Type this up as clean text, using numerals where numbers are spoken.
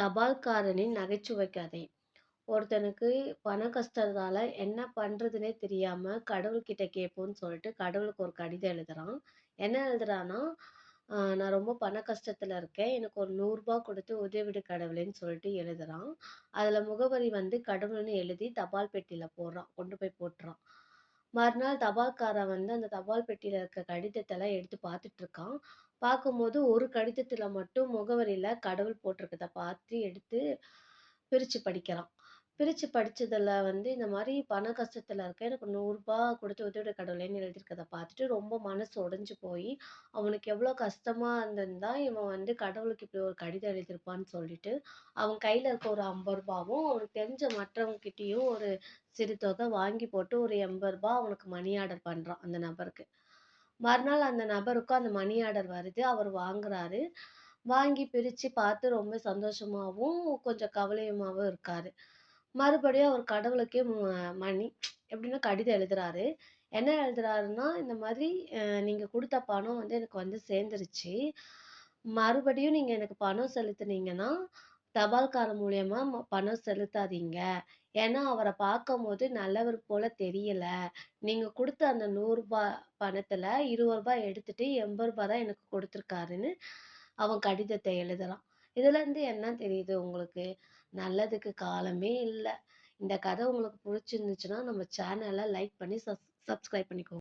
தபால்காரனின் நகைச்சுவை கதை. ஒருத்தனுக்கு பண கஷ்டத்தால என்ன பண்றதுன்னே தெரியாம கடவுள்கிட்ட கேட்போம்ன்னு சொல்லிட்டு கடவுளுக்கு ஒரு கடிதம் எழுதுறான். என்ன எழுதுறான்னா, நான் ரொம்ப பண கஷ்டத்துல இருக்கேன். எனக்கு ஒரு ரூ. 100 குடுத்து உதவிடு கடவுளேன்னு சொல்லிட்டு எழுதுறான். அதுல முகவரி வந்து கடவுள்னு எழுதி தபால் பெட்டியில போடுறான். கொண்டு போய் போட்டுறான். மறுநாள் தபால்காரன் வந்து அந்த தபால் பெட்டியில இருக்க கடிதத்தெல்லாம் எடுத்து பார்த்துட்டு இருக்கான். பார்க்கும்போது ஒரு கடிதத்துல மட்டும் முகவரியில கடவுள் போட்டிருக்கத பார்த்து எடுத்து பிரிச்சு படிக்கிறான். பிரிச்சு படிச்சதுல வந்து இந்த மாரி பண கஷ்டத்துல இருக்கேன். எனக்கு ரூ. 100 குடுத்து உதவிடு கடவுளேன்னு எழுதியிருக்கத பார்த்துட்டு ரொம்ப மனசு உடைஞ்சு போயி, அவனுக்கு எவ்வளோ கஷ்டமா இருந்திருந்தா இவன் வந்து கடவுளுக்கு இப்படி ஒரு கடிதம் எழுதியிருப்பான்னு சொல்லிட்டு, அவன் கையில இருக்க ஒரு ரூ. 50வும் அவனுக்கு தெரிஞ்ச மற்றவங்க கிட்டயும் ஒரு சிறு தொகை வாங்கி போட்டு ஒரு ரூ. 80 அவனுக்கு மணி ஆர்டர் பண்றான் அந்த நபருக்கு. மறுநாள் அந்த நபருக்கும் அந்த மணி ஆர்டர் வருது. அவர் வாங்குறாரு. வாங்கி பிரிச்சு பார்த்து ரொம்ப சந்தோஷமாவும், கொஞ்சம் கவலையுமாவும் இருக்காரு. மறுபடியும் அவர் கடவுளுக்கே மணி எப்படின்னா கடிதம் எழுதுறாரு. என்ன எழுதுறாருன்னா, இந்த மாதிரி நீங்க குடுத்த பணம் வந்து எனக்கு வந்து சேர்ந்துருச்சு. மறுபடியும் நீங்க எனக்கு பணம் செலுத்துனீங்கன்னா, தபால்காரர் மூலியமா பணம் செலுத்தாதீங்க. ஏன்னா, அவர பார்க்கும்போது நல்லவர் போல தெரியல. நீங்க குடுத்த அந்த ரூ. 100 பணத்துல ரூ. 20 எடுத்துட்டு ரூ. 80 தான் எனக்கு குடுத்துருக்காருன்னு அவன் கடிதத்த எழுதுறான். இதுலருந்து என்ன தெரியுது உங்களுக்கு? நல்லதுக்கு காலமே இல்ல. இந்த கதை உங்களுக்கு புடிச்சிருந்துச்சுன்னா, நம்ம சேனல லைக் பண்ணி சப்ஸ்கிரைப் பண்ணிக்கோங்க.